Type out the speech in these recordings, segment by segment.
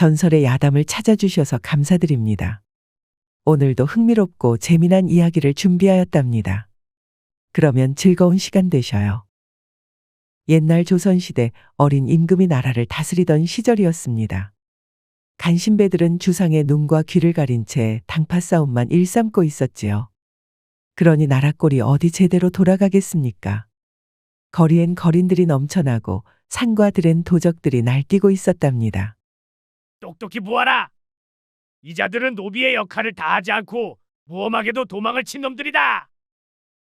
전설의 야담을 찾아주셔서 감사드립니다. 오늘도 흥미롭고 재미난 이야기를 준비하였답니다. 그러면 즐거운 시간 되셔요. 옛날 조선시대 어린 임금이 나라를 다스리던 시절이었습니다. 간신배들은 주상의 눈과 귀를 가린 채 당파 싸움만 일삼고 있었지요. 그러니 나라 꼴이 어디 제대로 돌아가겠습니까? 거리엔 거린들이 넘쳐나고 산과 들엔 도적들이 날뛰고 있었답니다. 똑똑히 보아라. 이 자들은 노비의 역할을 다하지 않고 무엄하게도 도망을 친 놈들이다.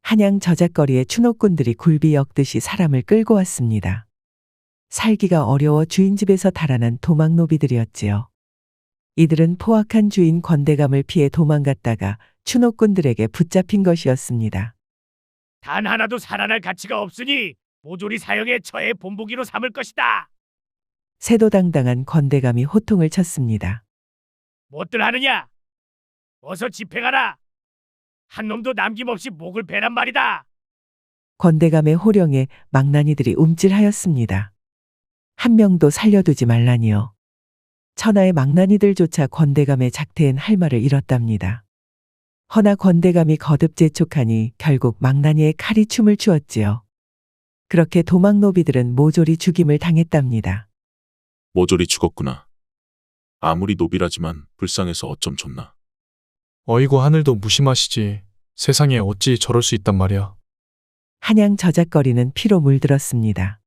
한양 저잣거리에 추노꾼들이 굴비 엮듯이 사람을 끌고 왔습니다. 살기가 어려워 주인 집에서 달아난 도망노비들이었지요. 이들은 포악한 주인 권대감을 피해 도망갔다가 추노꾼들에게 붙잡힌 것이었습니다. 단 하나도 살아날 가치가 없으니 모조리 사형에 처해 본보기로 삼을 것이다. 세도당당한 권대감이 호통을 쳤습니다. 무엇들 하느냐? 어서 집행하라. 한 놈도 남김없이 목을 베란 말이다. 권대감의 호령에 망나니들이 움찔하였습니다. 한 명도 살려두지 말라니요. 천하의 망나니들조차 권대감의 작태엔 할 말을 잃었답니다. 허나 권대감이 거듭 재촉하니 결국 망나니의 칼이 춤을 추었지요. 그렇게 도망노비들은 모조리 죽임을 당했답니다. 모조리 죽었구나. 아무리 노비라지만 불쌍해서 어쩜 좋나. 어이구 하늘도 무심하시지. 세상에 어찌 저럴 수 있단 말이야. 한양 저잣거리는 피로 물들었습니다.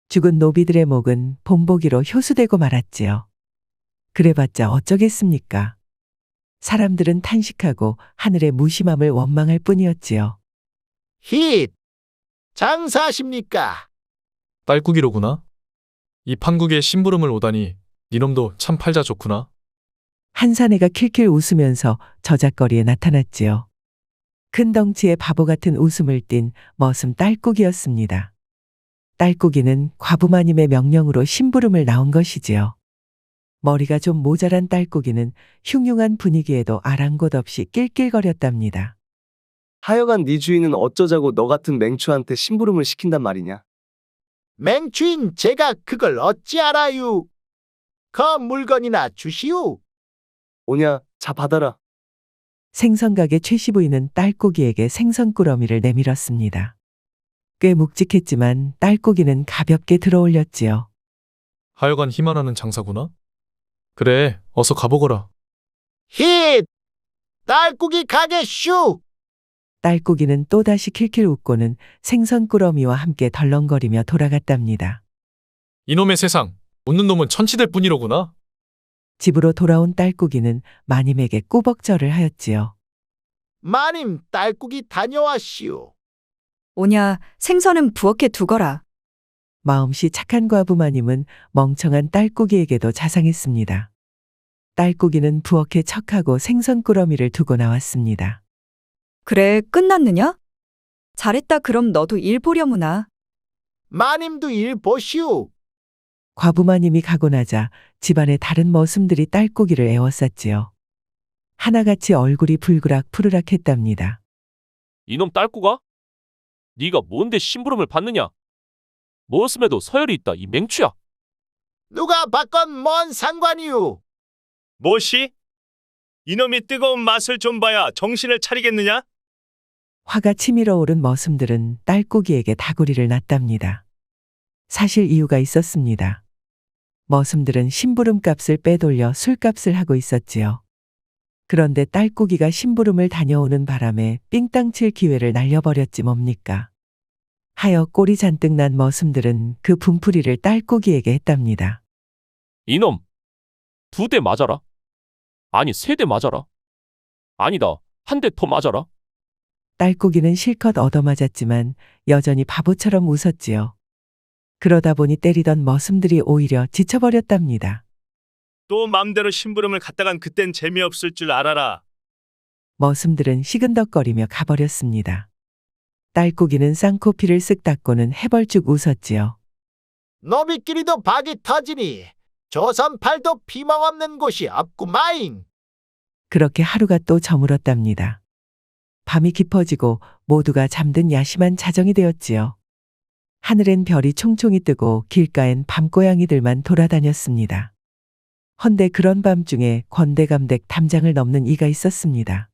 죽은 노비들의 목은 본보기로 효수되고 말았지요. 그래봤자 어쩌겠습니까? 사람들은 탄식하고 하늘의 무심함을 원망할 뿐이었지요. 힛! 장사하십니까? 딸꾸기로구나. 이 판국에 심부름을 오다니 니놈도 참 팔자 좋구나. 한 사내가 킬킬 웃으면서 저잣거리에 나타났지요. 큰 덩치에 바보 같은 웃음을 띤 머슴 딸꾸기였습니다. 딸꾸기는 과부마님의 명령으로 심부름을 나온 것이지요. 머리가 좀 모자란 딸꾸기는 흉흉한 분위기에도 아랑곳 없이 낄낄거렸답니다. 하여간 네 주인은 어쩌자고 너 같은 맹추한테 심부름을 시킨단 말이냐? 맹주인 제가 그걸 어찌 알아유? 그 물건이나 주시오. 오냐, 자 받아라. 생선가게 최씨 부인은 딸꾸기에게 생선꾸러미를 내밀었습니다. 꽤 묵직했지만 딸꾸기는 가볍게 들어올렸지요. 하여간 희망하는 장사구나. 그래, 어서 가보거라. 힛! 딸꾹이 가게 슈! 딸꾸기는 또다시 킬킬 웃고는 생선꾸러미와 함께 덜렁거리며 돌아갔답니다. 이놈의 세상, 웃는 놈은 천치될 뿐이로구나. 집으로 돌아온 딸꾸기는 마님에게 꾸벅절을 하였지요. 마님 딸꾹이 다녀왔시오. 오냐, 생선은 부엌에 두거라. 마음씨 착한 과부 마님은 멍청한 딸꾸기에게도 자상했습니다. 딸꾸기는 부엌에 척하고 생선꾸러미를 두고 나왔습니다. 그래, 끝났느냐? 잘했다. 그럼 너도 일 보려무나. 마님도 일 보시오. 과부마님이 가고 나자 집안의 다른 머슴들이 딸꾸기를 애워쌌지요. 하나같이 얼굴이 불그락 푸르락했답니다. 이놈 딸꾸가? 네가 뭔데 심부름을 받느냐? 머슴에도 서열이 있다, 이 맹추야. 누가 받건 뭔 상관이오. 뭐시? 이놈이 뜨거운 맛을 좀 봐야 정신을 차리겠느냐? 화가 치밀어 오른 머슴들은 딸꾸기에게 다구리를 놨답니다. 사실 이유가 있었습니다. 머슴들은 심부름값을 빼돌려 술값을 하고 있었지요. 그런데 딸꾸기가 심부름을 다녀오는 바람에 삥땅 칠 기회를 날려버렸지 뭡니까. 하여 꼴이 잔뜩 난 머슴들은 그 분풀이를 딸꾸기에게 했답니다. 이놈, 2대 맞아라. 아니 3대 맞아라. 아니다, 1대 더 맞아라. 딸꾸기는 실컷 얻어맞았지만 여전히 바보처럼 웃었지요. 그러다 보니 때리던 머슴들이 오히려 지쳐버렸답니다. 또 맘대로 심부름을 갖다간 그땐 재미없을 줄 알아라. 머슴들은 시근덕거리며 가버렸습니다. 딸꾸기는 쌍코피를 쓱 닦고는 해벌쭉 웃었지요. 너비끼리도 박이 터지니 조선팔도 피망없는 곳이 없구마잉. 그렇게 하루가 또 저물었답니다. 밤이 깊어지고 모두가 잠든 야심한 자정이 되었지요. 하늘엔 별이 총총히 뜨고 길가엔 밤고양이들만 돌아다녔습니다. 헌데 그런 밤중에 권대감댁 담장을 넘는 이가 있었습니다.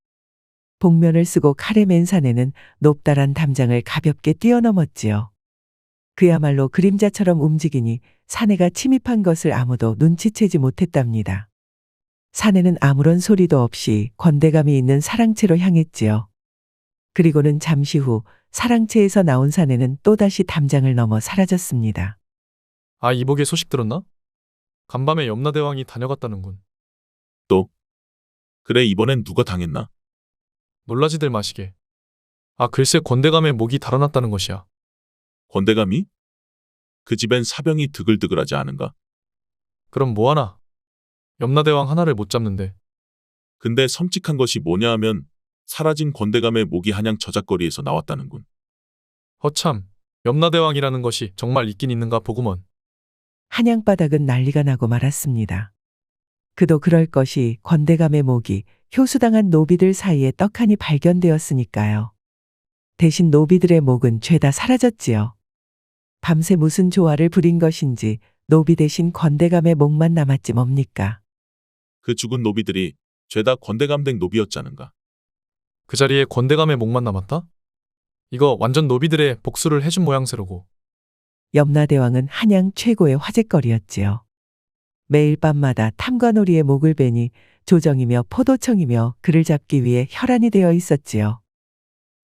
복면을 쓰고 칼에 맨 사내는 높다란 담장을 가볍게 뛰어넘었지요. 그야말로 그림자처럼 움직이니 사내가 침입한 것을 아무도 눈치채지 못했답니다. 사내는 아무런 소리도 없이 권대감이 있는 사랑채로 향했지요. 그리고는 잠시 후 사랑채에서 나온 사내는 또다시 담장을 넘어 사라졌습니다. 아, 이복의 소식 들었나? 간밤에 염라대왕이 다녀갔다는군. 그래, 이번엔 누가 당했나? 놀라지들 마시게. 아, 글쎄 권대감의 목이 달아났다는 것이야. 권대감이? 그 집엔 사병이 드글드글하지 않은가? 그럼 뭐하나? 염라대왕 하나를 못 잡는데. 근데 섬찟한 것이 뭐냐 하면 사라진 권대감의 목이 한양 저작거리에서 나왔다는군. 허참, 염라대왕이라는 것이 정말 있긴 있는가 보구먼. 한양 바닥은 난리가 나고 말았습니다. 그도 그럴 것이 권대감의 목이 효수당한 노비들 사이에 떡하니 발견되었으니까요. 대신 노비들의 목은 죄다 사라졌지요. 밤새 무슨 조화를 부린 것인지 노비 대신 권대감의 목만 남았지 뭡니까? 그 죽은 노비들이 죄다 권대감댁 노비였자는가? 그 자리에 권대감의 목만 남았다? 이거 완전 노비들의 복수를 해준 모양새로고. 염라대왕은 한양 최고의 화제거리였지요. 매일 밤마다 탐관오리의 목을 베니 조정이며 포도청이며 그를 잡기 위해 혈안이 되어 있었지요.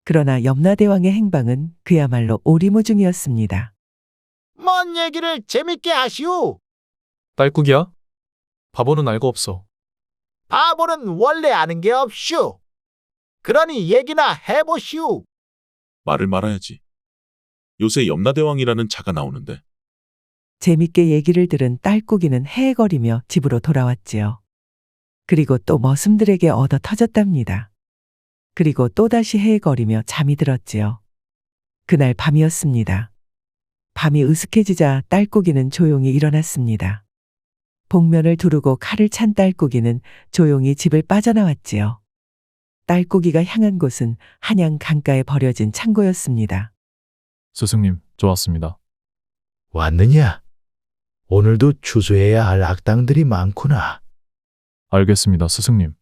그러나 염라대왕의 행방은 그야말로 오리무중이었습니다. 뭔 얘기를 재밌게 하시오. 딸꾹이야? 바보는 알고 없어. 바보는 원래 아는 게 없슈. 그러니 얘기나 해보시오. 말을 말아야지. 요새 염라대왕이라는 자가 나오는데 재밌게 얘기를 들은 딸꾹이는 헤헤거리며 집으로 돌아왔지요. 그리고 또 머슴들에게 얻어 터졌답니다. 그리고 또다시 헤헤거리며 잠이 들었지요. 그날 밤이었습니다. 밤이 으슥해지자 딸꾹이는 조용히 일어났습니다. 복면을 두르고 칼을 찬 딸꾹이는 조용히 집을 빠져나왔지요. 딸꾹이가 향한 곳은 한양 강가에 버려진 창고였습니다. 스승님, 좋았습니다. 왔느냐? 오늘도 추수해야 할 악당들이 많구나. 알겠습니다, 스승님.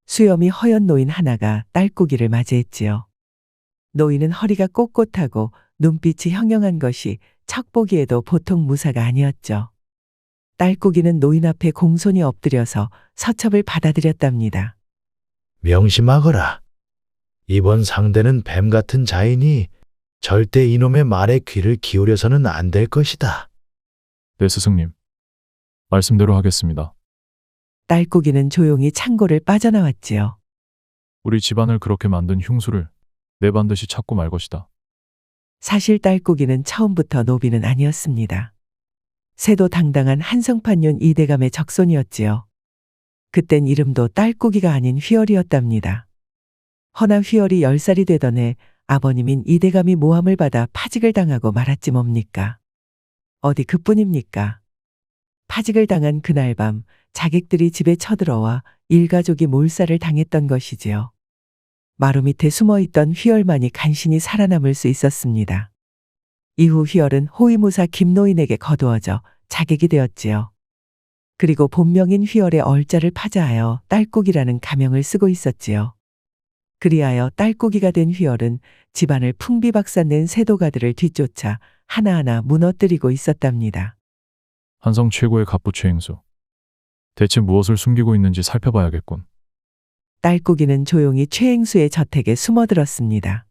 수염이 허연 노인 하나가 딸꾹이를 맞이했지요. 노인은 허리가 꼿꼿하고 눈빛이 형형한 것이 척 보기에도 보통 무사가 아니었죠. 딸꾹이는 노인 앞에 공손히 엎드려서 서첩을 받아들였답니다. 명심하거라. 이번 상대는 뱀 같은 자이니 절대 이놈의 말에 귀를 기울여서는 안 될 것이다. 네, 스승님. 말씀대로 하겠습니다. 딸꾹이는 조용히 창고를 빠져나왔지요. 우리 집안을 그렇게 만든 흉수를 내 반드시 찾고 말 것이다. 사실 딸꾹이는 처음부터 노비는 아니었습니다. 새도 당당한 한성판윤 이대감의 적손이었지요. 그땐 이름도 딸꾹이가 아닌 휘열이었답니다. 허나 휘열이 10살이 되던 해 아버님인 이대감이 모함을 받아 파직을 당하고 말았지 뭡니까? 어디 그뿐입니까? 파직을 당한 그날 밤 자객들이 집에 쳐들어와 일가족이 몰살을 당했던 것이지요. 마루 밑에 숨어있던 휘열만이 간신히 살아남을 수 있었습니다. 이후 휘열은 호위무사 김노인에게 거두어져 자객이 되었지요. 그리고 본명인 휘열의 얼자를 파자하여 딸꾹이라는 가명을 쓰고 있었지요. 그리하여 딸꾹이가 된 휘열은 집안을 풍비박산낸 세도가들을 뒤쫓아 하나하나 무너뜨리고 있었답니다. 한성 최고의 갑부 최행수. 대체 무엇을 숨기고 있는지 살펴봐야겠군. 딸꾹이는 조용히 최행수의 저택에 숨어들었습니다.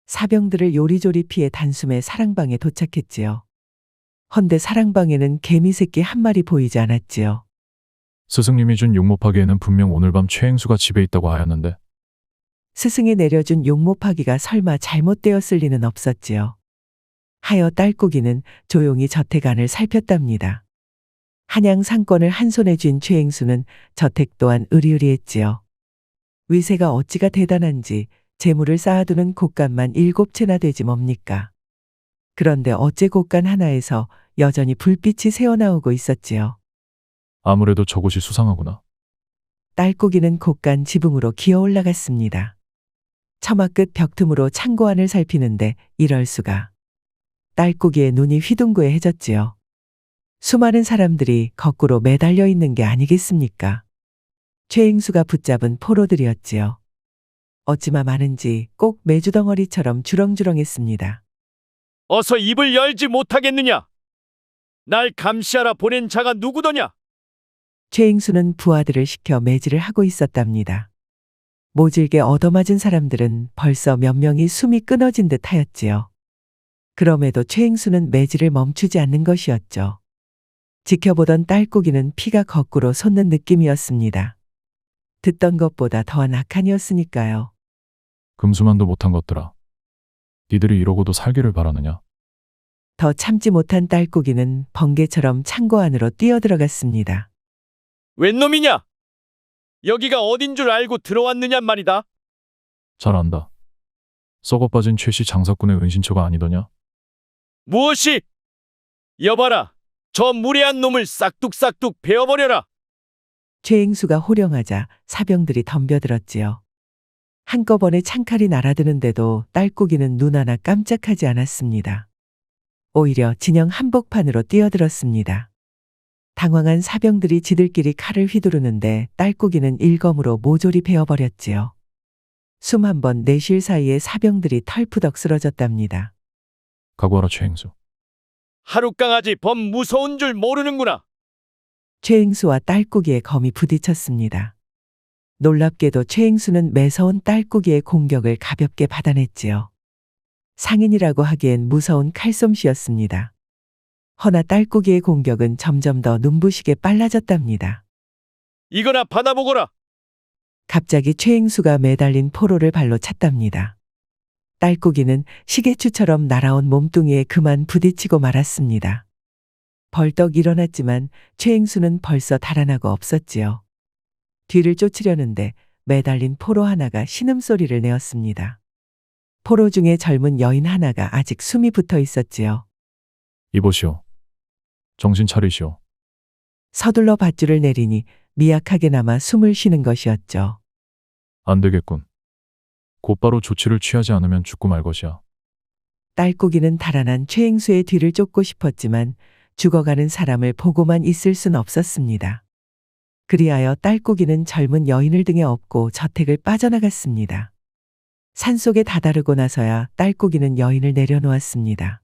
사병들을 요리조리 피해 단숨에 사랑방에 도착했지요. 헌데 사랑방에는 개미새끼 한 마리 보이지 않았지요. 스승님이 준 용모파기에는 분명 오늘 밤 최행수가 집에 있다고 하였는데. 스승이 내려준 용모파기가 설마 잘못되었을 리는 없었지요. 하여 딸꾹이는 조용히 저택 안을 살폈답니다. 한양 상권을 한 손에 쥔 최행수는 저택 또한 으리으리했지요. 위세가 어찌가 대단한지 재물을 쌓아두는 곳간만 7채나 되지 뭡니까? 그런데 어째 곳간 하나에서 여전히 불빛이 새어나오고 있었지요. 아무래도 저곳이 수상하구나. 딸꾹이는 곳간 지붕으로 기어 올라갔습니다. 처마 끝 벽틈으로 창고 안을 살피는데 이럴 수가. 딸꾹이의 눈이 휘둥그레해졌지요. 수많은 사람들이 거꾸로 매달려 있는 게 아니겠습니까? 최행수가 붙잡은 포로들이었지요. 어찌나 많은지 꼭 메주덩어리처럼 주렁주렁했습니다. 어서 입을 열지 못하겠느냐? 날 감시하라 보낸 자가 누구더냐? 최행수는 부하들을 시켜 매질을 하고 있었답니다. 모질게 얻어맞은 사람들은 벌써 몇 명이 숨이 끊어진 듯 하였지요. 그럼에도 최행수는 매질을 멈추지 않는 것이었죠. 지켜보던 딸꾹이는 피가 거꾸로 솟는 느낌이었습니다. 듣던 것보다 더한 악한이었으니까요. 금수만도 못한 것들아. 니들이 이러고도 살기를 바라느냐? 더 참지 못한 딸꾹이는 번개처럼 창고 안으로 뛰어들어갔습니다. 웬 놈이냐? 여기가 어딘 줄 알고 들어왔느냐 말이다. 잘 안다. 썩어빠진 최씨 장사꾼의 은신처가 아니더냐? 무엇이? 여봐라. 저 무례한 놈을 싹둑싹둑 베어버려라. 최행수가 호령하자 사병들이 덤벼들었지요. 한꺼번에 창칼이 날아드는데도 딸꾹이는 눈 하나 깜짝하지 않았습니다. 오히려 진영 한복판으로 뛰어들었습니다. 당황한 사병들이 지들끼리 칼을 휘두르는데 딸꾹이는 일검으로 모조리 베어버렸지요. 숨 한 번 내쉴 사이에 사병들이 털푸덕 쓰러졌답니다. 각오하라 최행수. 하룻강아지 범 무서운 줄 모르는구나. 최행수와 딸꾹이의 검이 부딪혔습니다. 놀랍게도 최행수는 매서운 딸꾹이의 공격을 가볍게 받아냈지요. 상인이라고 하기엔 무서운 칼솜씨였습니다. 허나 딸꾹이의 공격은 점점 더 눈부시게 빨라졌답니다. 이거나 받아보거라. 갑자기 최행수가 매달린 포로를 발로 찼답니다. 딸꾹이는 시계추처럼 날아온 몸뚱이에 그만 부딪히고 말았습니다. 벌떡 일어났지만 최행수는 벌써 달아나고 없었지요. 뒤를 쫓으려는데 매달린 포로 하나가 신음소리를 내었습니다. 포로 중에 젊은 여인 하나가 아직 숨이 붙어 있었지요. 이보시오. 정신 차리시오. 서둘러 밧줄을 내리니 미약하게나마 숨을 쉬는 것이었죠. 안 되겠군. 곧바로 조치를 취하지 않으면 죽고 말 것이야. 딸꾹이는 달아난 최행수의 뒤를 쫓고 싶었지만 죽어가는 사람을 보고만 있을 순 없었습니다. 그리하여 딸꾹이는 젊은 여인을 등에 업고 저택을 빠져나갔습니다. 산속에 다다르고 나서야 딸꾹이는 여인을 내려놓았습니다.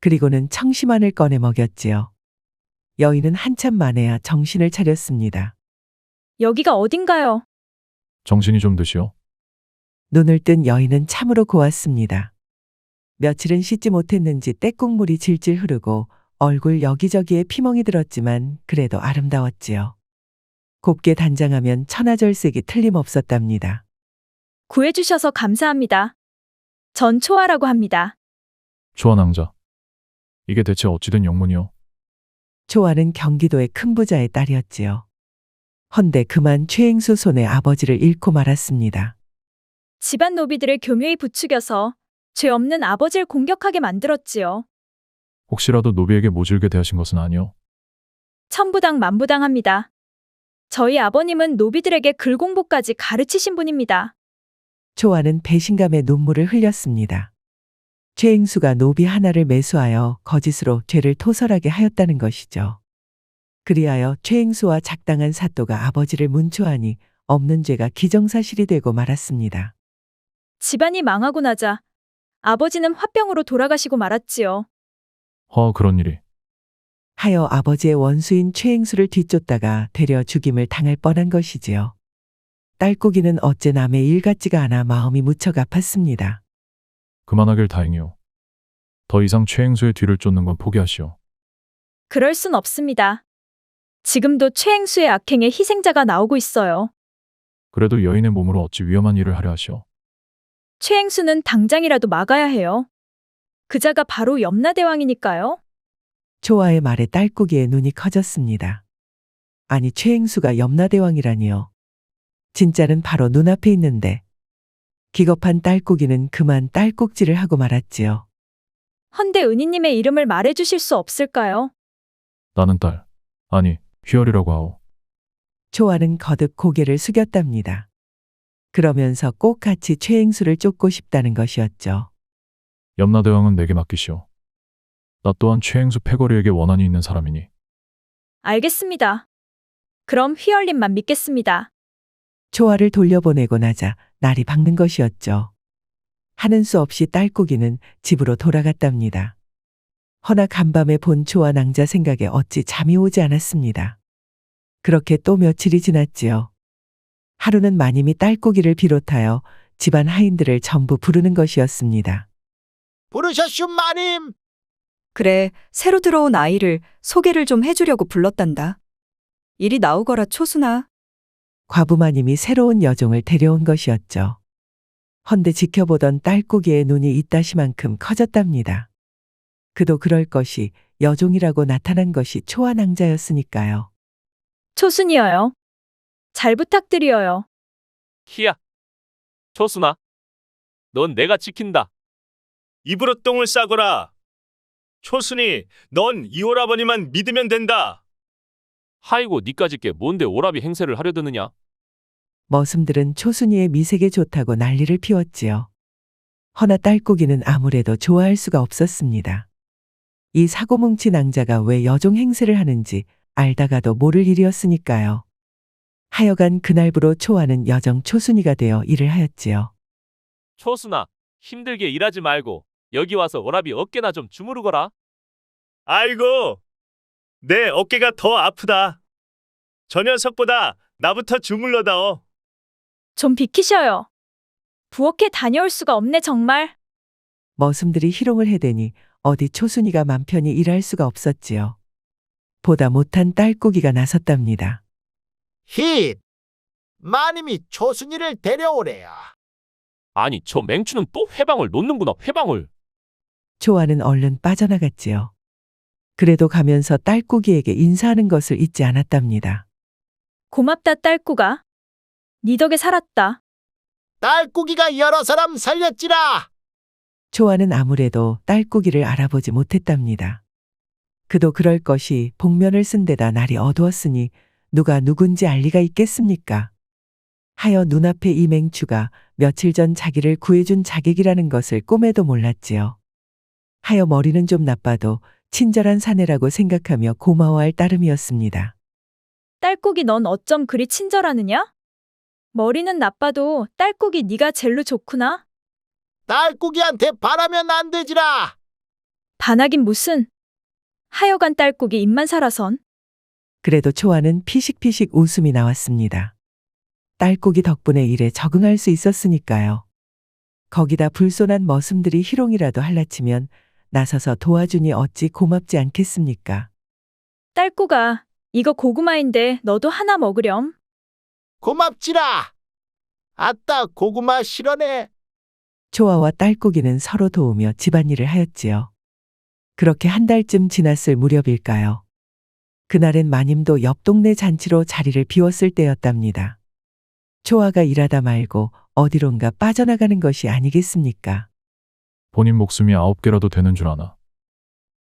그리고는 청심환을 꺼내 먹였지요. 여인은 한참 만에야 정신을 차렸습니다. 여기가 어딘가요? 정신이 좀 드시오. 눈을 뜬 여인은 참으로 고왔습니다. 며칠은 씻지 못했는지 떼국물이 질질 흐르고 얼굴 여기저기에 피멍이 들었지만 그래도 아름다웠지요. 곱게 단장하면 천하절색이 틀림없었답니다. 구해주셔서 감사합니다. 전 초아라고 합니다. 초아낭자. 이게 대체 어찌된 영문이오? 초아는 경기도의 큰 부자의 딸이었지요. 헌데 그만 최행수 손에 아버지를 잃고 말았습니다. 집안 노비들을 교묘히 부추겨서 죄 없는 아버지를 공격하게 만들었지요. 혹시라도 노비에게 모질게 대하신 것은 아니오? 천부당 만부당합니다. 저희 아버님은 노비들에게 글공부까지 가르치신 분입니다. 초아는 배신감에 눈물을 흘렸습니다. 최행수가 노비 하나를 매수하여 거짓으로 죄를 토설하게 하였다는 것이죠. 그리하여 최행수와 작당한 사또가 아버지를 문초하니 없는 죄가 기정사실이 되고 말았습니다. 집안이 망하고 나자 아버지는 화병으로 돌아가시고 말았지요. 그런 일이. 하여 아버지의 원수인 최행수를 뒤쫓다가 되려 죽임을 당할 뻔한 것이지요. 딸꾹이는 어째 남의 일 같지가 않아 마음이 무척 아팠습니다. 그만하길 다행이오. 더 이상 최행수의 뒤를 쫓는 건 포기하시오. 그럴 순 없습니다. 지금도 최행수의 악행의 희생자가 나오고 있어요. 그래도 여인의 몸으로 어찌 위험한 일을 하려 하시오. 최행수는 당장이라도 막아야 해요. 그자가 바로 염라대왕이니까요. 초아의 말에 딸꾹이의 눈이 커졌습니다. 아니 최행수가 염라대왕이라니요. 진짜는 바로 눈앞에 있는데. 기겁한 딸꾹이는 그만 딸꾹질을 하고 말았지요. 헌데 은희님의 이름을 말해주실 수 없을까요? 나는 딸, 아니 휘열이라고 하오. 초아는 거듭 고개를 숙였답니다. 그러면서 꼭 같이 최행수를 쫓고 싶다는 것이었죠. 염라대왕은 내게 맡기시오. 나 또한 최행수 패거리에게 원한이 있는 사람이니 알겠습니다. 그럼 휘얼림만 믿겠습니다. 초아를 돌려보내고 나자 날이 밝는 것이었죠. 하는 수 없이 딸꾹이는 집으로 돌아갔답니다. 허나 간밤에 본 초아 낭자 생각에 어찌 잠이 오지 않았습니다. 그렇게 또 며칠이 지났지요. 하루는 마님이 딸꾹이를 비롯하여 집안 하인들을 전부 부르는 것이었습니다. 부르셨슈 마님. 그래, 새로 들어온 아이를 소개를 좀 해주려고 불렀단다. 이리 나오거라, 초순아. 과부마님이 새로운 여종을 데려온 것이었죠. 헌데 지켜보던 딸꾹이의 눈이 이따시만큼 커졌답니다. 그도 그럴 것이 여종이라고 나타난 것이 초아 낭자였으니까요. 초순이여요. 잘 부탁드려요. 희야. 초순아. 넌 내가 지킨다. 입으로 똥을 싸거라. 초순이, 넌 이 오라버니만 믿으면 된다. 하이고 니까짓 게 뭔데 오라비 행세를 하려 드느냐? 머슴들은 초순이의 미색에 좋다고 난리를 피웠지요. 허나 딸꾹이는 아무래도 좋아할 수가 없었습니다. 이 사고뭉치 낭자가 왜 여종 행세를 하는지 알다가도 모를 일이었으니까요. 하여간 그날부로 초아는 여정 초순이가 되어 일을 하였지요. 초순아, 힘들게 일하지 말고 여기 와서 오라비 어깨나 좀 주무르거라. 아이고, 내 어깨가 더 아프다. 저 녀석보다 나부터 주물러다오. 좀 비키셔요. 부엌에 다녀올 수가 없네 정말. 머슴들이 희롱을 해대니 어디 초순이가 맘 편히 일할 수가 없었지요. 보다 못한 딸꾹이가 나섰답니다. 힛! 마님이 초순이를 데려오래요. 아니 저 맹추는 또 회방을 놓는구나 회방을. 초아는 얼른 빠져나갔지요. 그래도 가면서 딸꾹이에게 인사하는 것을 잊지 않았답니다. 고맙다 딸꾸가. 네 덕에 살았다. 딸꾹이가 여러 사람 살렸지라. 초아는 아무래도 딸꾹이를 알아보지 못했답니다. 그도 그럴 것이 복면을 쓴 데다 날이 어두웠으니 누가 누군지 알 리가 있겠습니까? 하여 눈앞에 이 맹추가 며칠 전 자기를 구해준 자객이라는 것을 꿈에도 몰랐지요. 하여 머리는 좀 나빠도 친절한 사내라고 생각하며 고마워할 따름이었습니다. 딸꾹이 넌 어쩜 그리 친절하느냐? 머리는 나빠도 딸꾹이 네가 젤로 좋구나. 딸꾹이한테 바라면 안 되지라. 반하긴 무슨. 하여간 딸꾹이 입만 살아선. 그래도 초아는 피식피식 웃음이 나왔습니다. 딸꾹이 덕분에 일에 적응할 수 있었으니까요. 거기다 불손한 머슴들이 희롱이라도 할라치면 나서서 도와주니 어찌 고맙지 않겠습니까? 딸꾹아, 이거 고구마인데 너도 하나 먹으렴. 고맙지라. 아따 고구마 실어네. 초아와 딸꾹이는 서로 도우며 집안일을 하였지요. 그렇게 한 달쯤 지났을 무렵일까요? 그날엔 마님도 옆 동네 잔치로 자리를 비웠을 때였답니다. 초아가 일하다 말고 어디론가 빠져나가는 것이 아니겠습니까? 본인 목숨이 9개라도 되는 줄 아나.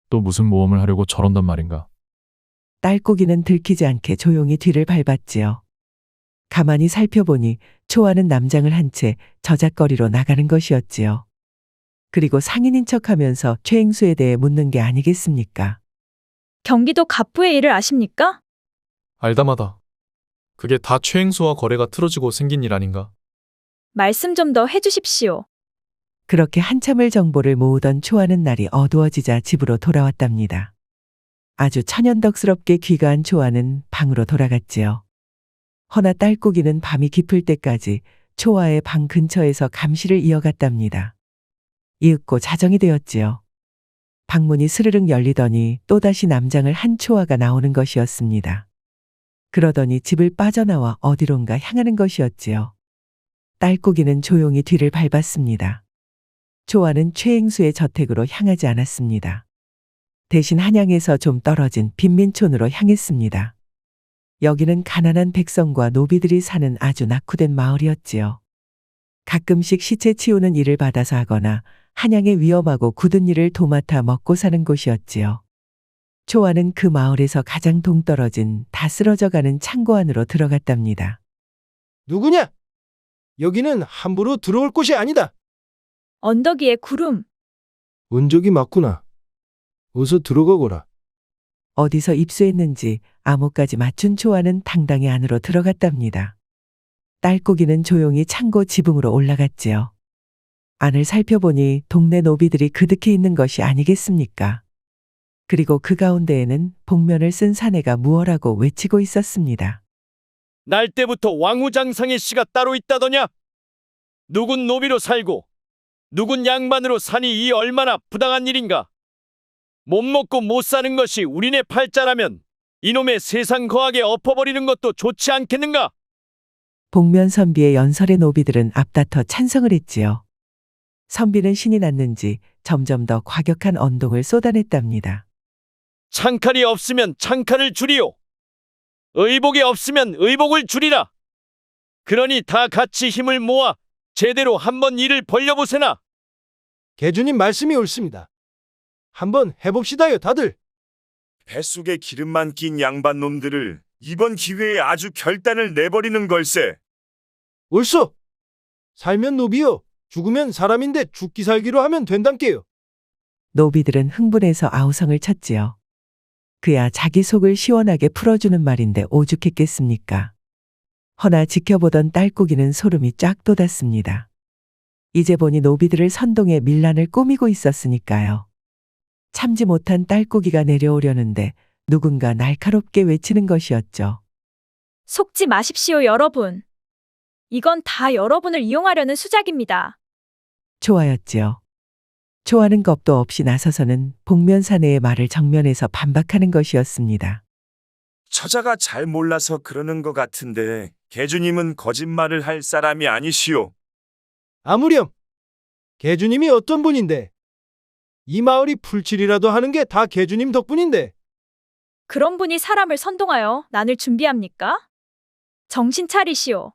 또 무슨 모험을 하려고 저런단 말인가. 딸꾹이는 들키지 않게 조용히 뒤를 밟았지요. 가만히 살펴보니 초아는 남장을 한 채 저작거리로 나가는 것이었지요. 그리고 상인인 척하면서 최행수에 대해 묻는 게 아니겠습니까? 경기도 갑부의 일을 아십니까? 알다마다. 그게 다 최행수와 거래가 틀어지고 생긴 일 아닌가? 말씀 좀 더 해주십시오. 그렇게 한참을 정보를 모으던 초아는 날이 어두워지자 집으로 돌아왔답니다. 아주 천연덕스럽게 귀가한 초아는 방으로 돌아갔지요. 허나 딸꾹이는 밤이 깊을 때까지 초아의 방 근처에서 감시를 이어갔답니다. 이윽고 자정이 되었지요. 방문이 스르륵 열리더니 또다시 남장을 한 초아가 나오는 것이었습니다. 그러더니 집을 빠져나와 어디론가 향하는 것이었지요. 딸꾹이는 조용히 뒤를 밟았습니다. 초아는 최행수의 저택으로 향하지 않았습니다. 대신 한양에서 좀 떨어진 빈민촌으로 향했습니다. 여기는 가난한 백성과 노비들이 사는 아주 낙후된 마을이었지요. 가끔씩 시체 치우는 일을 받아서 하거나 한양의 위험하고 굳은 일을 도맡아 먹고 사는 곳이었지요. 초아는 그 마을에서 가장 동떨어진 다 쓰러져가는 창고 안으로 들어갔답니다. 누구냐? 여기는 함부로 들어올 곳이 아니다. 언덕 위에 구름. 은적이 맞구나. 어서 들어가거라. 어디서 입수했는지 암호까지 맞춘 초아는 당당히 안으로 들어갔답니다. 딸꾹이는 조용히 창고 지붕으로 올라갔지요. 안을 살펴보니 동네 노비들이 그득히 있는 것이 아니겠습니까? 그리고 그 가운데에는 복면을 쓴 사내가 무어라고 외치고 있었습니다. 날 때부터 왕후장상의 씨가 따로 있다더냐? 누군 노비로 살고 누군 양반으로 사니 이 얼마나 부당한 일인가? 못 먹고 못 사는 것이 우리네 팔자라면 이놈의 세상 거하게 엎어버리는 것도 좋지 않겠는가? 복면 선비의 연설의 노비들은 앞다퉈 찬성을 했지요. 선비는 신이 났는지 점점 더 과격한 언동을 쏟아냈답니다. 창칼이 없으면 창칼을 주리오. 의복이 없으면 의복을 주리라. 그러니 다 같이 힘을 모아 제대로 한번 일을 벌려보세나. 개주님 말씀이 옳습니다. 한번 해봅시다요, 다들. 뱃속에 기름만 낀 양반 놈들을 이번 기회에 아주 결단을 내버리는 걸세. 옳소. 살면 노비요. 죽으면 사람인데 죽기 살기로 하면 된단께요. 노비들은 흥분해서 아우성을 쳤지요. 그야 자기 속을 시원하게 풀어주는 말인데 오죽했겠습니까? 허나 지켜보던 딸꾹이는 소름이 쫙 돋았습니다. 이제 보니 노비들을 선동해 밀란을 꾸미고 있었으니까요. 참지 못한 딸꾹이가 내려오려는데 누군가 날카롭게 외치는 것이었죠. 속지 마십시오, 여러분. 이건 다 여러분을 이용하려는 수작입니다. 초아였지요. 초아는 겁도 없이 나서서는 복면 사내의 말을 정면에서 반박하는 것이었습니다. 처자가 잘 몰라서 그러는 것 같은데 개주님은 거짓말을 할 사람이 아니시오. 아무렴. 개주님이 어떤 분인데? 이 마을이 풀칠이라도 하는 게 다 개주님 덕분인데. 그런 분이 사람을 선동하여 난을 준비합니까? 정신 차리시오.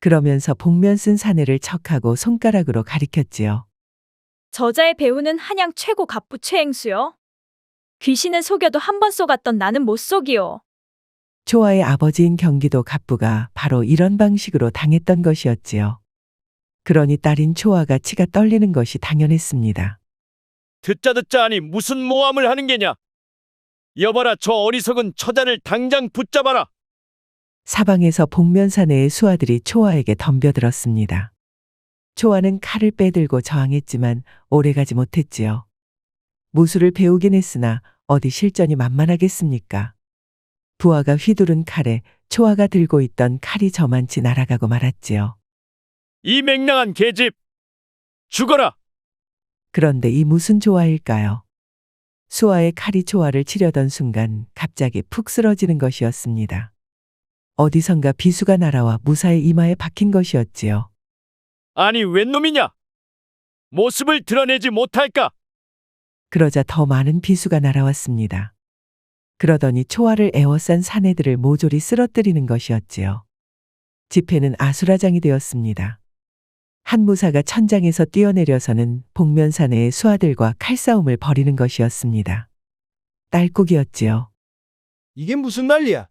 그러면서 복면 쓴 사내를 척하고 손가락으로 가리켰지요. 저자의 배우는 한양 최고 갑부 최행수요. 귀신은 속여도 한 번 속았던 나는 못 속이요. 초아의 아버지인 경기도 갑부가 바로 이런 방식으로 당했던 것이었지요. 그러니 딸인 초아가 치가 떨리는 것이 당연했습니다. 듣자 하니 무슨 모함을 하는 게냐? 여봐라, 저 어리석은 처자를 당장 붙잡아라. 사방에서 복면 사내의 수하들이 초아에게 덤벼들었습니다. 초아는 칼을 빼들고 저항했지만 오래가지 못했지요. 무술을 배우긴 했으나 어디 실전이 만만하겠습니까? 부하가 휘두른 칼에 초아가 들고 있던 칼이 저만치 날아가고 말았지요. 이 맹랑한 계집! 죽어라! 그런데 이 무슨 조화일까요? 수아의 칼이 초아를 치려던 순간 갑자기 푹 쓰러지는 것이었습니다. 어디선가 비수가 날아와 무사히 이마에 박힌 것이었지요. 아니, 웬 놈이냐? 모습을 드러내지 못할까? 그러자 더 많은 비수가 날아왔습니다. 그러더니 초아를 에워싼 사내들을 모조리 쓰러뜨리는 것이었지요. 집회는 아수라장이 되었습니다. 한 무사가 천장에서 뛰어내려서는 복면 사내의 수하들과 칼싸움을 벌이는 것이었습니다. 딸꾹이었지요. 이게 무슨 난리야?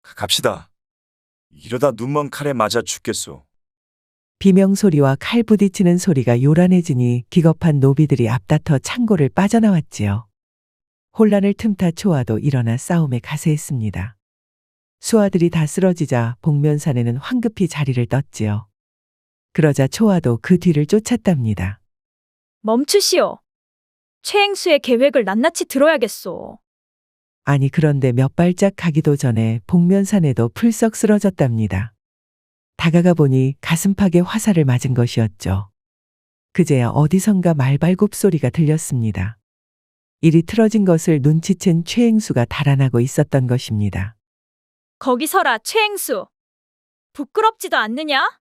갑시다. 이러다 눈먼 칼에 맞아 죽겠소. 비명소리와 칼 부딪히는 소리가 요란해지니 기겁한 노비들이 앞다퉈 창고를 빠져나왔지요. 혼란을 틈타 초아도 일어나 싸움에 가세했습니다. 수하들이 다 쓰러지자 복면 사내는 황급히 자리를 떴지요. 그러자 초아도 그 뒤를 쫓았답니다. 멈추시오. 최행수의 계획을 낱낱이 들어야겠소. 아니 그런데 몇 발짝 가기도 전에 복면 사내도 풀썩 쓰러졌답니다. 다가가 보니 가슴팍에 화살을 맞은 것이었죠. 그제야 어디선가 말발굽 소리가 들렸습니다. 일이 틀어진 것을 눈치챈 최행수가 달아나고 있었던 것입니다. 거기 서라, 최행수. 부끄럽지도 않느냐?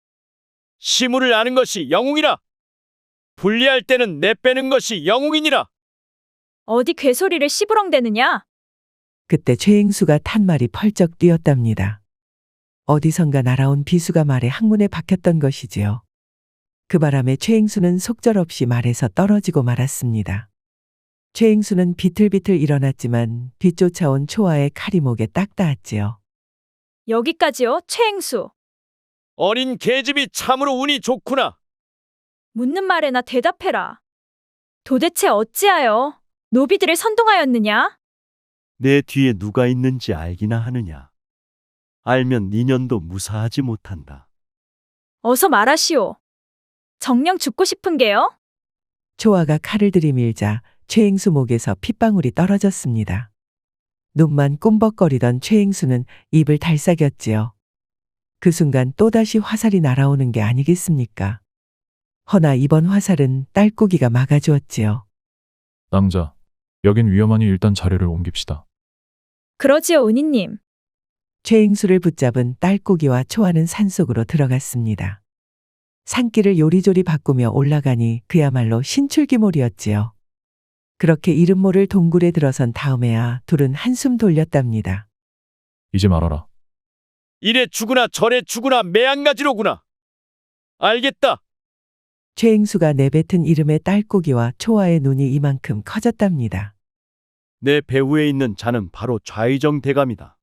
시무를 아는 것이 영웅이라. 분리할 때는 내빼는 것이 영웅이니라. 어디 괴소리를 시부렁대느냐? 그때 최행수가 탄 말이 펄쩍 뛰었답니다. 어디선가 날아온 비수가 말에 항문에 박혔던 것이지요. 그 바람에 최행수는 속절없이 말에서 떨어지고 말았습니다. 최행수는 비틀비틀 일어났지만 뒤쫓아온 초아의 칼이 목에 딱 닿았지요. 여기까지요, 최행수. 어린 계집이 참으로 운이 좋구나. 묻는 말에나 대답해라. 도대체 어찌하여 노비들을 선동하였느냐? 내 뒤에 누가 있는지 알기나 하느냐? 알면 니년도 무사하지 못한다. 어서 말하시오. 정녕 죽고 싶은 게요? 초아가 칼을 들이밀자 최행수 목에서 핏방울이 떨어졌습니다. 눈만 꿈벅거리던 최행수는 입을 달싹였지요. 그 순간 또다시 화살이 날아오는 게 아니겠습니까? 허나 이번 화살은 딸꾹이가 막아주었지요. 낭자, 여긴 위험하니 일단 자리를 옮깁시다. 그러지요, 은희님. 최행수를 붙잡은 딸꾹이와 초아는 산속으로 들어갔습니다. 산길을 요리조리 바꾸며 올라가니 그야말로 신출귀몰이었지요. 그렇게 이름 모를 동굴에 들어선 다음에야 둘은 한숨 돌렸답니다. 이제 말하라. 이래 죽으나 저래 죽으나 매한가지로구나. 알겠다. 최행수가 내뱉은 이름의 딸꾹이와 초아의 눈이 이만큼 커졌답니다. 내 배후에 있는 자는 바로 좌의정 대감이다.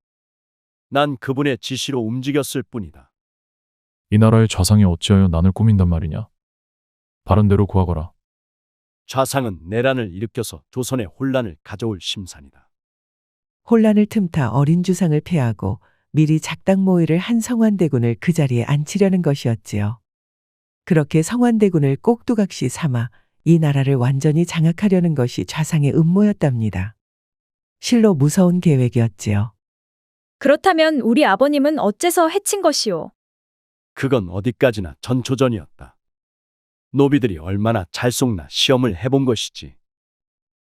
난 그분의 지시로 움직였을 뿐이다. 이 나라의 좌상이 어찌하여 난을 꾸민단 말이냐? 바른 대로 구하거라. 좌상은 내란을 일으켜서 조선의 혼란을 가져올 심산이다. 혼란을 틈타 어린 주상을 폐하고 미리 작당 모의를 한 성완대군을 그 자리에 앉히려는 것이었지요. 그렇게 성완대군을 꼭두각시 삼아 이 나라를 완전히 장악하려는 것이 좌상의 음모였답니다. 실로 무서운 계획이었지요. 그렇다면 우리 아버님은 어째서 해친 것이오? 그건 어디까지나 전초전이었다. 노비들이 얼마나 잘 속나 시험을 해본 것이지.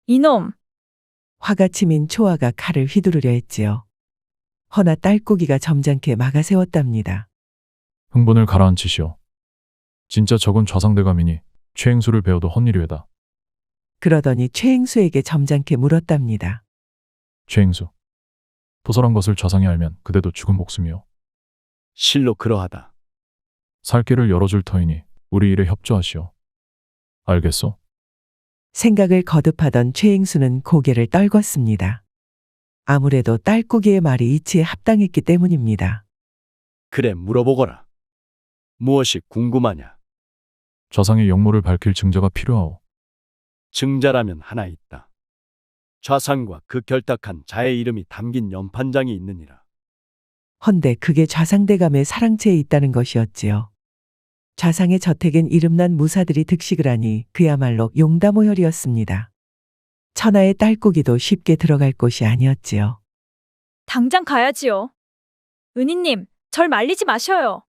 이놈! 화가 치민 초아가 칼을 휘두르려 했지요. 허나 딸꾹이가 점잖게 막아세웠답니다. 흥분을 가라앉히시오. 진짜 적은 좌상대감이니 최행수를 배워도 헛일이외다. 그러더니 최행수에게 점잖게 물었답니다. 최행수, 도설한 것을 좌상이 알면 그대도 죽은 목숨이요. 실로 그러하다. 살 길을 열어줄 터이니 우리 일에 협조하시오. 알겠소? 생각을 거듭하던 최행수는 고개를 떨궜습니다. 아무래도 딸꾹이의 말이 이치에 합당했기 때문입니다. 그래, 물어보거라. 무엇이 궁금하냐? 좌상의 역모를 밝힐 증자가 필요하오. 증자라면 하나 있다. 좌상과 그 결탁한 자의 이름이 담긴 연판장이 있느니라. 헌데 그게 좌상대감의 사랑채에 있다는 것이었지요. 좌상의 저택엔 이름난 무사들이 득식을 하니 그야말로 용담호혈이었습니다. 천하의 딸꾹이도 쉽게 들어갈 곳이 아니었지요. 당장 가야지요. 은희님, 절 말리지 마셔요.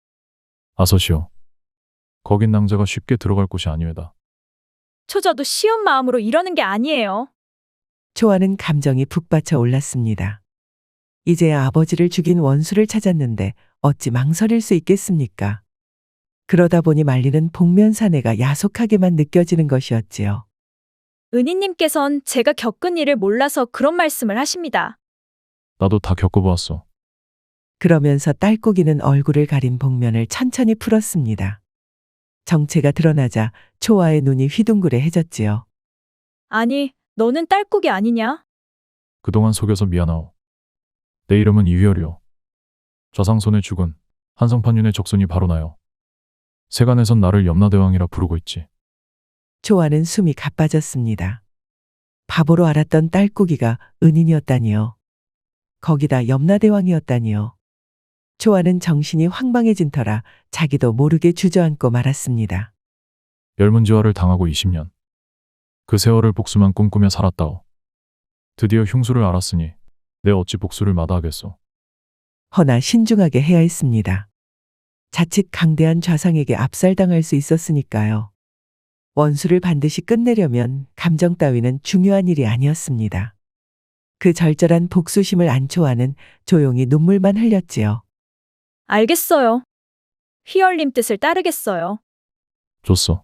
아서시오. 거긴 낭자가 쉽게 들어갈 곳이 아니외다. 초저도 쉬운 마음으로 이러는 게 아니에요. 초아는 감정이 북받쳐 올랐습니다. 이제야 아버지를 죽인 원수를 찾았는데 어찌 망설일 수 있겠습니까? 그러다 보니 말리는 복면사내가 야속하게만 느껴지는 것이었지요. 은희님께선 제가 겪은 일을 몰라서 그런 말씀을 하십니다. 나도 다 겪어보았어. 그러면서 딸꾹이는 얼굴을 가린 복면을 천천히 풀었습니다. 정체가 드러나자 초아의 눈이 휘둥그레해졌지요. 아니, 너는 딸꾹이 아니냐? 그동안 속여서 미안하오. 내 이름은 이휘열이오. 좌상 손에 죽은 한성판윤의 적손이 바로 나요. 세간에선 나를 염라대왕이라 부르고 있지. 초아는 숨이 가빠졌습니다. 바보로 알았던 딸꾹이가 은인이었다니요. 거기다 염라대왕이었다니요. 초아는 정신이 황방해진 터라 자기도 모르게 주저앉고 말았습니다. 열문지화를 당하고 20년. 그 세월을 복수만 꿈꾸며 살았다오. 드디어 흉수를 알았으니 내 어찌 복수를 마다하겠소. 허나 신중하게 해야 했습니다. 자칫 강대한 좌상에게 압살당할 수 있었으니까요. 원수를 반드시 끝내려면 감정 따위는 중요한 일이 아니었습니다. 그 절절한 복수심을 안 초아는 조용히 눈물만 흘렸지요. 알겠어요. 휘열님 뜻을 따르겠어요. 좋소.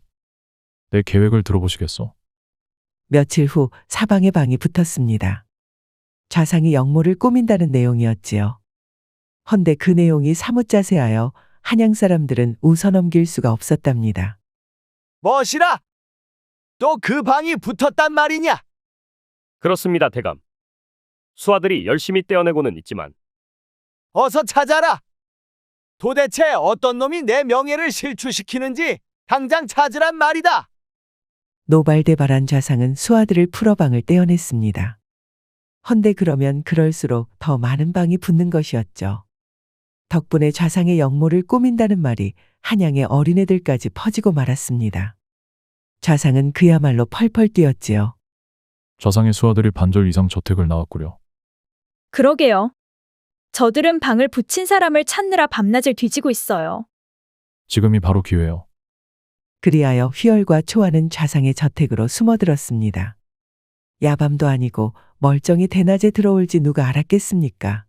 내 계획을 들어보시겠소. 며칠 후 사방에 방이 붙었습니다. 좌상이 역모를 꾸민다는 내용이었지요. 헌데 그 내용이 사뭇 자세하여 한양 사람들은 웃어넘길 수가 없었답니다. 뭐시라? 또 그 방이 붙었단 말이냐? 그렇습니다, 대감. 수하들이 열심히 떼어내고는 있지만 어서 찾아라. 도대체 어떤 놈이 내 명예를 실추시키는지 당장 찾으란 말이다. 노발대발한 좌상은 수하들을 풀어 방을 떼어냈습니다. 헌데 그러면 그럴수록 더 많은 방이 붙는 것이었죠. 덕분에 좌상의 영모를 꾸민다는 말이 한양의 어린애들까지 퍼지고 말았습니다. 좌상은 그야말로 펄펄 뛰었지요. 좌상의 수하들이 반절 이상 저택을 나왔구려. 그러게요. 저들은 방을 붙인 사람을 찾느라 밤낮을 뒤지고 있어요. 지금이 바로 기회요. 그리하여 휘열과 초아는 좌상의 저택으로 숨어들었습니다. 야밤도 아니고 멀쩡히 대낮에 들어올지 누가 알았겠습니까?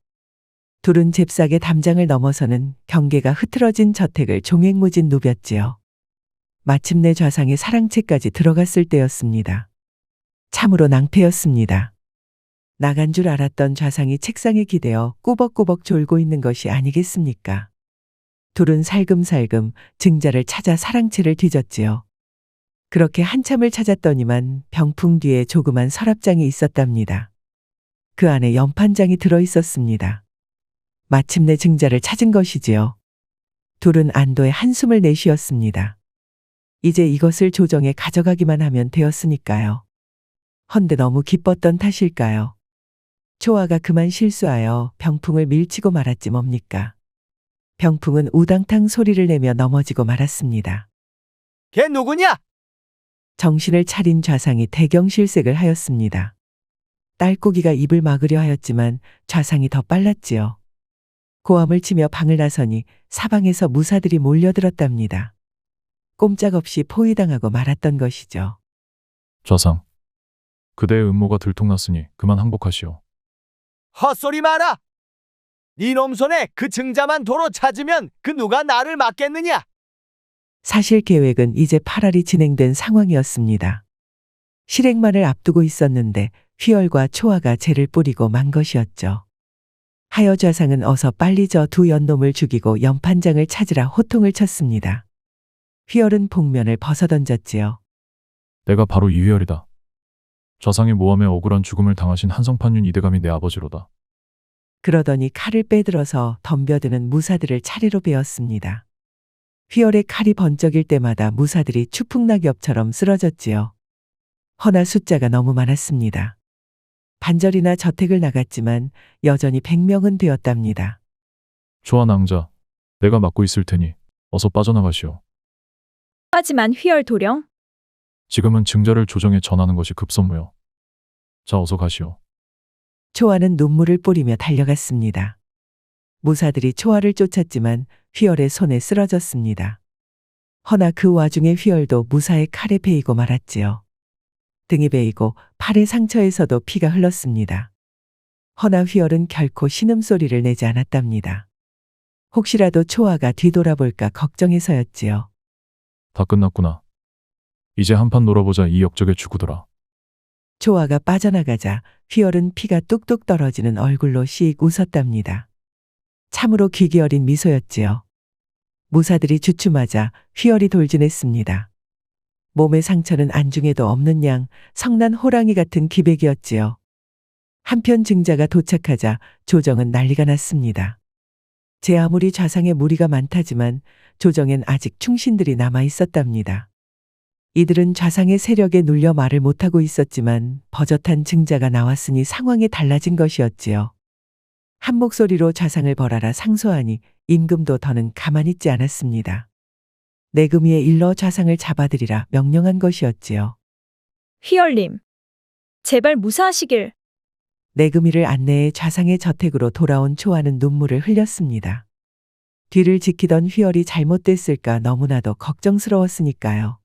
둘은 잽싸게 담장을 넘어서는 경계가 흐트러진 저택을 종횡무진 누볐지요. 마침내 좌상의 사랑채까지 들어갔을 때였습니다. 참으로 낭패였습니다. 나간 줄 알았던 좌상이 책상에 기대어 꾸벅꾸벅 졸고 있는 것이 아니겠습니까? 둘은 살금살금 증자를 찾아 사랑채를 뒤졌지요. 그렇게 한참을 찾았더니만 병풍 뒤에 조그만 서랍장이 있었답니다. 그 안에 연판장이 들어 있었습니다. 마침내 증자를 찾은 것이지요. 둘은 안도의 한숨을 내쉬었습니다. 이제 이것을 조정에 가져가기만 하면 되었으니까요. 헌데 너무 기뻤던 탓일까요? 초아가 그만 실수하여 병풍을 밀치고 말았지 뭡니까? 병풍은 우당탕 소리를 내며 넘어지고 말았습니다. 걔 누구냐? 정신을 차린 좌상이 대경실색을 하였습니다. 딸꾹이가 입을 막으려 하였지만 좌상이 더 빨랐지요. 고함을 치며 방을 나서니 사방에서 무사들이 몰려들었답니다. 꼼짝없이 포위당하고 말았던 것이죠. 좌상, 그대의 음모가 들통났으니 그만 항복하시오. 헛소리 마라! 니놈 손에 그 증자만 도로 찾으면 그 누가 나를 막겠느냐? 사실 계획은 이제 8알이 진행된 상황이었습니다. 실행만을 앞두고 있었는데 휘열과 초아가 죄를 뿌리고 만 것이었죠. 하여 좌상은 어서 빨리 저 두 연놈을 죽이고 연판장을 찾으라 호통을 쳤습니다. 휘열은 복면을 벗어던졌지요. 내가 바로 이휘열이다. 좌상의 모함에 억울한 죽음을 당하신 한성판윤 이대감이 내 아버지로다. 그러더니 칼을 빼들어서 덤벼드는 무사들을 차례로 베었습니다. 휘열의 칼이 번쩍일 때마다 무사들이 추풍낙엽처럼 쓰러졌지요. 허나 숫자가 너무 많았습니다. 반절이나 저택을 나갔지만 여전히 100명은 되었답니다. 초아 낭자, 내가 맡고 있을 테니 어서 빠져나가시오. 하지만 휘열 도령, 지금은 증자를 조정에 전하는 것이 급선무요. 자, 어서 가시오. 초아는 눈물을 뿌리며 달려갔습니다. 무사들이 초아를 쫓았지만 휘열의 손에 쓰러졌습니다. 허나 그 와중에 휘열도 무사의 칼에 베이고 말았지요. 등이 베이고 팔의 상처에서도 피가 흘렀습니다. 허나 휘열은 결코 신음소리를 내지 않았답니다. 혹시라도 초아가 뒤돌아볼까 걱정해서였지요. 다 끝났구나. 이제 한판 놀아보자. 이 역적에 죽으더라. 초아가 빠져나가자 휘열은 피가 뚝뚝 떨어지는 얼굴로 씩 웃었답니다. 참으로 귀기 어린 미소였지요. 무사들이 주춤하자 휘열이 돌진했습니다. 몸의 상처는 안중에도 없는 양 성난 호랑이 같은 기백이었지요. 한편 증자가 도착하자 조정은 난리가 났습니다. 제 아무리 좌상의 무리가 많다지만 조정엔 아직 충신들이 남아 있었답니다. 이들은 좌상의 세력에 눌려 말을 못하고 있었지만 버젓한 증자가 나왔으니 상황이 달라진 것이었지요. 한 목소리로 좌상을 벌하라 상소하니 임금도 더는 가만히 있지 않았습니다. 내금위에 일러 좌상을 잡아들이라 명령한 것이었지요. 휘열님, 제발 무사하시길. 내금위를 안내해 좌상의 저택으로 돌아온 초아는 눈물을 흘렸습니다. 뒤를 지키던 휘열이 잘못됐을까 너무나도 걱정스러웠으니까요.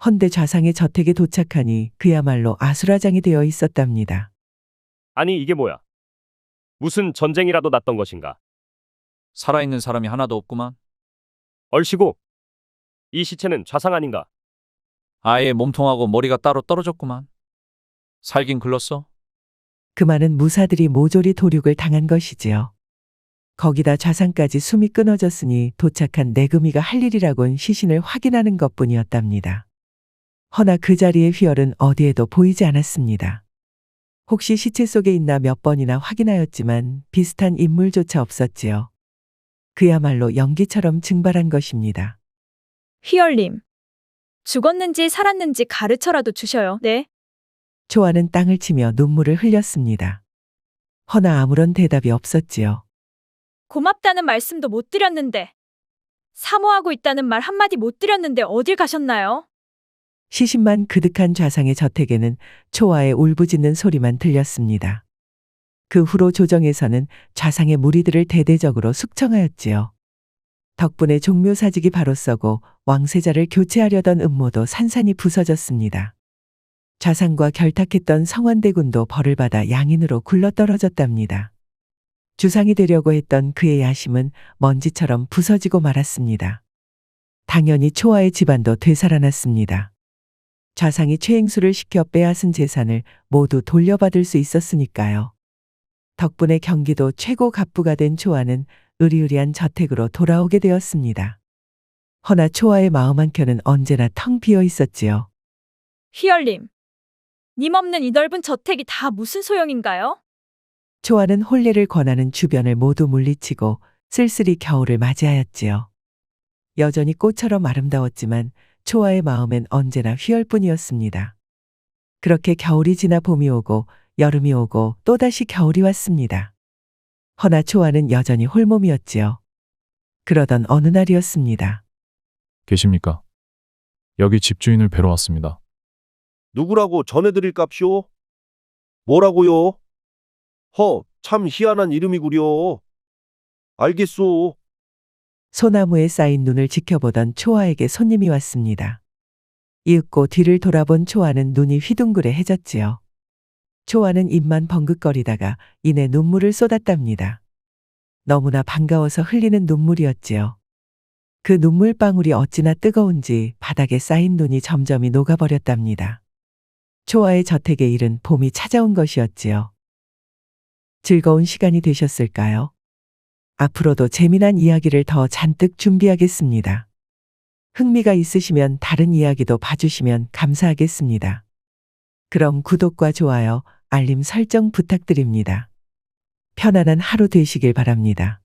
헌데 좌상의 저택에 도착하니 그야말로 아수라장이 되어 있었답니다. 아니 이게 뭐야? 무슨 전쟁이라도 났던 것인가? 살아있는 사람이 하나도 없구만. 얼씨구, 이 시체는 좌상 아닌가? 아예 몸통하고 머리가 따로 떨어졌구만. 살긴 글렀어. 그 많은 무사들이 모조리 도륙을 당한 것이지요. 거기다 좌상까지 숨이 끊어졌으니 도착한 내금위가 할 일이라곤 시신을 확인하는 것뿐이었답니다. 허나 그 자리에 휘열은 어디에도 보이지 않았습니다. 혹시 시체 속에 있나 몇 번이나 확인하였지만 비슷한 인물조차 없었지요. 그야말로 연기처럼 증발한 것입니다. 휘열님, 죽었는지 살았는지 가르쳐라도 주셔요. 네. 초아는 땅을 치며 눈물을 흘렸습니다. 허나 아무런 대답이 없었지요. 고맙다는 말씀도 못 드렸는데. 사모하고 있다는 말 한마디 못 드렸는데 어딜 가셨나요? 시신만 그득한 좌상의 저택에는 초아의 울부짖는 소리만 들렸습니다. 그 후로 조정에서는 좌상의 무리들을 대대적으로 숙청하였지요. 덕분에 종묘사직이 바로 서고 왕세자를 교체하려던 음모도 산산이 부서졌습니다. 좌상과 결탁했던 성원대군도 벌을 받아 양인으로 굴러떨어졌답니다. 주상이 되려고 했던 그의 야심은 먼지처럼 부서지고 말았습니다. 당연히 초아의 집안도 되살아났습니다. 좌상이 최행수를 시켜 빼앗은 재산을 모두 돌려받을 수 있었으니까요. 덕분에 경기도 최고 갑부가 된 초아는 으리으리한 저택으로 돌아오게 되었습니다. 허나 초아의 마음 한켠은 언제나 텅 비어 있었지요. 희열님. 님 없는 이 넓은 저택이 다 무슨 소용인가요? 초아는 혼례를 권하는 주변을 모두 물리치고 쓸쓸히 겨울을 맞이하였지요. 여전히 꽃처럼 아름다웠지만 초아의 마음엔 언제나 희열뿐이었습니다. 그렇게 겨울이 지나 봄이 오고 여름이 오고 또다시 겨울이 왔습니다. 허나 초아는 여전히 홀몸이었지요. 그러던 어느 날이었습니다. 계십니까? 여기 집주인을 뵈러 왔습니다. 누구라고 전해드릴갑시오? 뭐라고요? 참 희한한 이름이구려. 알겠소. 소나무에 쌓인 눈을 지켜보던 초아에게 손님이 왔습니다. 이윽고 뒤를 돌아본 초아는 눈이 휘둥그레해졌지요. 초아는 입만 벙긋거리다가 이내 눈물을 쏟았답니다. 너무나 반가워서 흘리는 눈물이었지요. 그 눈물방울이 어찌나 뜨거운지 바닥에 쌓인 눈이 점점이 녹아버렸답니다. 초아의 저택에 이른 봄이 찾아온 것이었지요. 즐거운 시간이 되셨을까요? 앞으로도 재미난 이야기를 더 잔뜩 준비하겠습니다. 흥미가 있으시면 다른 이야기도 봐주시면 감사하겠습니다. 그럼 구독과 좋아요, 알림 설정 부탁드립니다. 편안한 하루 되시길 바랍니다.